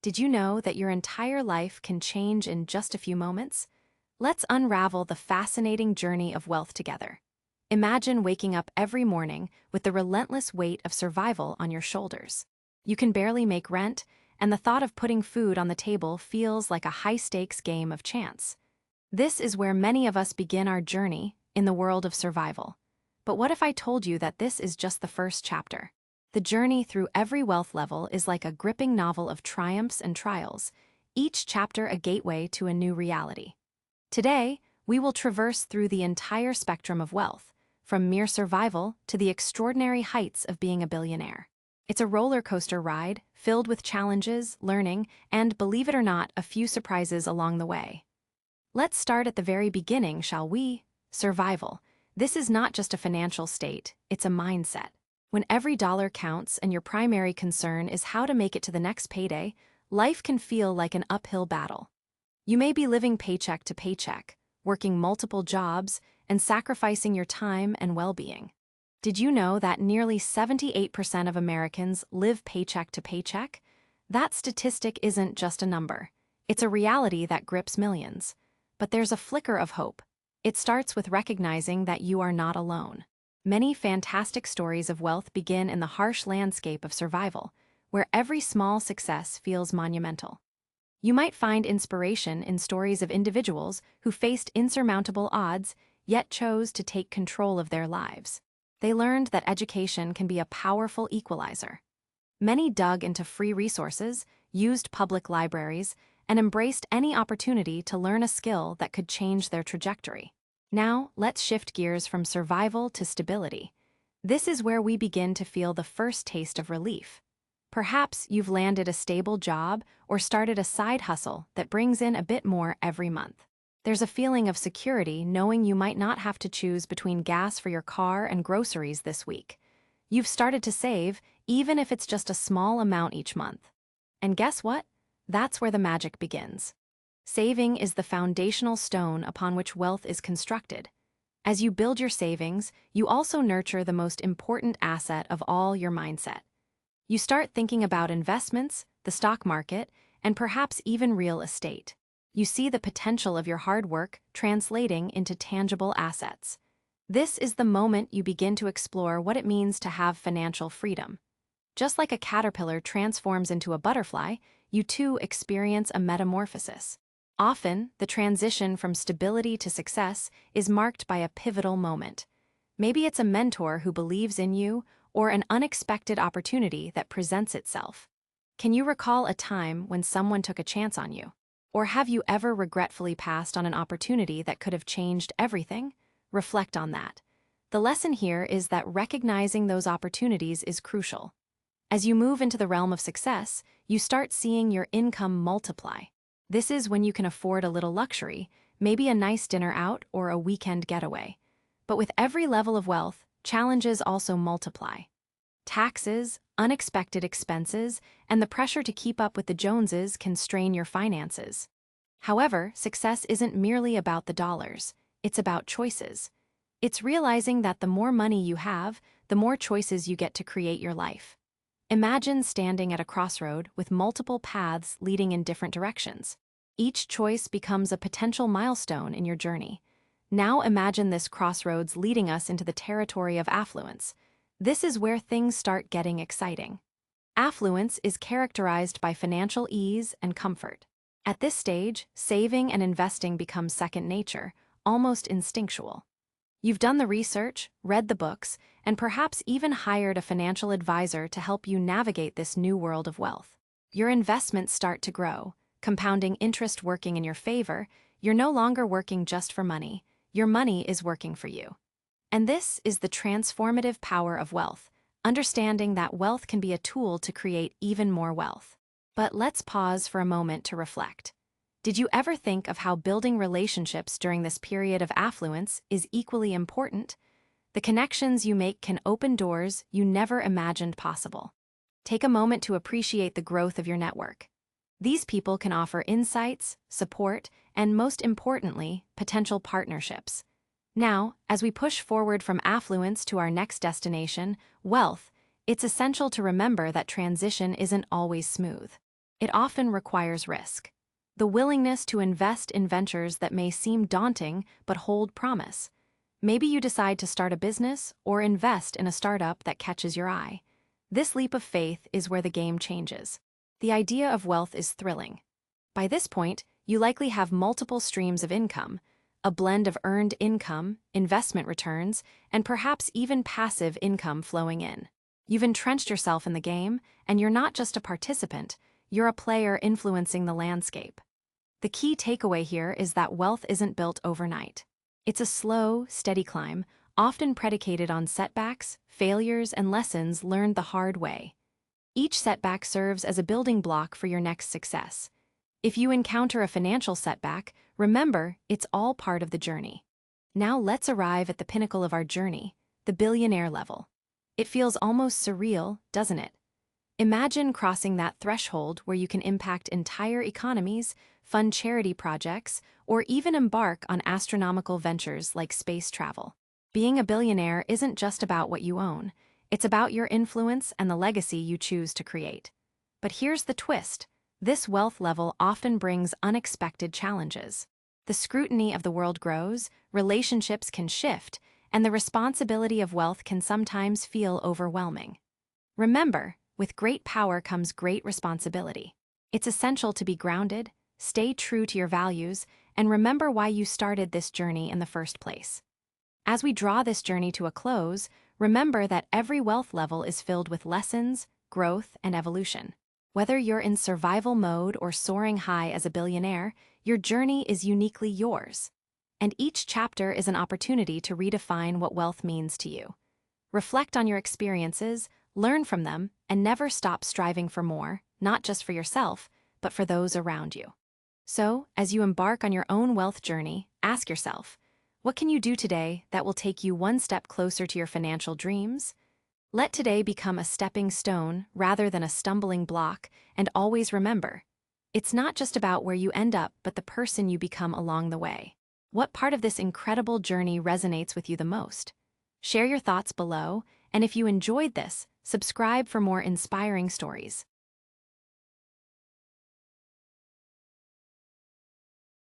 Did you know that your entire life can change in just a few moments? Let's unravel the fascinating journey of wealth together. Imagine waking up every morning with the relentless weight of survival on your shoulders. You can barely make rent, and the thought of putting food on the table feels like a high-stakes game of chance. This is where many of us begin our journey in the world of survival. But what if I told you that this is just the first chapter? The journey through every wealth level is like a gripping novel of triumphs and trials, each chapter a gateway to a new reality. Today, we will traverse through the entire spectrum of wealth, from mere survival to the extraordinary heights of being a billionaire. It's a roller coaster ride, filled with challenges, learning, and, believe it or not, a few surprises along the way. Let's start at the very beginning, shall we? Survival. This is not just a financial state, it's a mindset. When every dollar counts and your primary concern is how to make it to the next payday, life can feel like an uphill battle. You may be living paycheck to paycheck, working multiple jobs, and sacrificing your time and well-being. Did you know that nearly 78% of Americans live paycheck to paycheck? That statistic isn't just a number. It's a reality that grips millions. But there's a flicker of hope. It starts with recognizing that you are not alone. Many fantastic stories of wealth begin in the harsh landscape of survival, where every small success feels monumental. You might find inspiration in stories of individuals who faced insurmountable odds, yet chose to take control of their lives. They learned that education can be a powerful equalizer. Many dug into free resources, used public libraries, and embraced any opportunity to learn a skill that could change their trajectory. Now, let's shift gears from survival to stability. This is where we begin to feel the first taste of relief. Perhaps you've landed a stable job or started a side hustle that brings in a bit more every month. There's a feeling of security knowing you might not have to choose between gas for your car and groceries this week. You've started to save, even if it's just a small amount each month. And guess what? That's where the magic begins. Saving is the foundational stone upon which wealth is constructed. As you build your savings, you also nurture the most important asset of all, your mindset. You start thinking about investments, the stock market, and perhaps even real estate. You see the potential of your hard work translating into tangible assets. This is the moment you begin to explore what it means to have financial freedom. Just like a caterpillar transforms into a butterfly, you too experience a metamorphosis. Often, the transition from stability to success is marked by a pivotal moment. Maybe it's a mentor who believes in you, or an unexpected opportunity that presents itself. Can you recall a time when someone took a chance on you? Or have you ever regretfully passed on an opportunity that could have changed everything? Reflect on that. The lesson here is that recognizing those opportunities is crucial. As you move into the realm of success, you start seeing your income multiply. This is when you can afford a little luxury, maybe a nice dinner out or a weekend getaway. But with every level of wealth, challenges also multiply. Taxes, unexpected expenses, and the pressure to keep up with the Joneses can strain your finances. However, success isn't merely about the dollars, it's about choices. It's realizing that the more money you have, the more choices you get to create your life. Imagine standing at a crossroad with multiple paths leading in different directions. Each choice becomes a potential milestone in your journey. Now imagine this crossroads leading us into the territory of affluence. This is where things start getting exciting. Affluence is characterized by financial ease and comfort. At this stage, saving and investing become second nature, almost instinctual. You've done the research, read the books, and perhaps even hired a financial advisor to help you navigate this new world of wealth. Your investments start to grow, compounding interest working in your favor. You're no longer working just for money, your money is working for you. And this is the transformative power of wealth, understanding that wealth can be a tool to create even more wealth. But let's pause for a moment to reflect. Did you ever think of how building relationships during this period of affluence is equally important? The connections you make can open doors you never imagined possible. Take a moment to appreciate the growth of your network. These people can offer insights, support, and most importantly, potential partnerships. Now, as we push forward from affluence to our next destination, wealth, it's essential to remember that transition isn't always smooth. It often requires risk. The willingness to invest in ventures that may seem daunting but hold promise. Maybe you decide to start a business or invest in a startup that catches your eye. This leap of faith is where the game changes. The idea of wealth is thrilling. By this point, you likely have multiple streams of income, a blend of earned income, investment returns, and perhaps even passive income flowing in. You've entrenched yourself in the game, and you're not just a participant, you're a player influencing the landscape. The key takeaway here is that wealth isn't built overnight. It's a slow, steady climb, often predicated on setbacks, failures, and lessons learned the hard way. Each setback serves as a building block for your next success. If you encounter a financial setback, remember, it's all part of the journey. Now let's arrive at the pinnacle of our journey, the billionaire level. It feels almost surreal, doesn't it? Imagine crossing that threshold where you can impact entire economies, fund charity projects, or even embark on astronomical ventures like space travel. Being a billionaire isn't just about what you own, it's about your influence and the legacy you choose to create. But here's the twist. This wealth level often brings unexpected challenges. The scrutiny of the world grows, relationships can shift, and the responsibility of wealth can sometimes feel overwhelming. Remember, with great power comes great responsibility. It's essential to be grounded, stay true to your values, and remember why you started this journey in the first place. As we draw this journey to a close, remember that every wealth level is filled with lessons, growth, and evolution. Whether you're in survival mode or soaring high as a billionaire, your journey is uniquely yours. And each chapter is an opportunity to redefine what wealth means to you. Reflect on your experiences, learn from them, and never stop striving for more, not just for yourself, but for those around you. So, as you embark on your own wealth journey, ask yourself, what can you do today that will take you one step closer to your financial dreams? Let today become a stepping stone rather than a stumbling block, and always remember, it's not just about where you end up, but the person you become along the way. What part of this incredible journey resonates with you the most? Share your thoughts below, and if you enjoyed this, subscribe for more inspiring stories.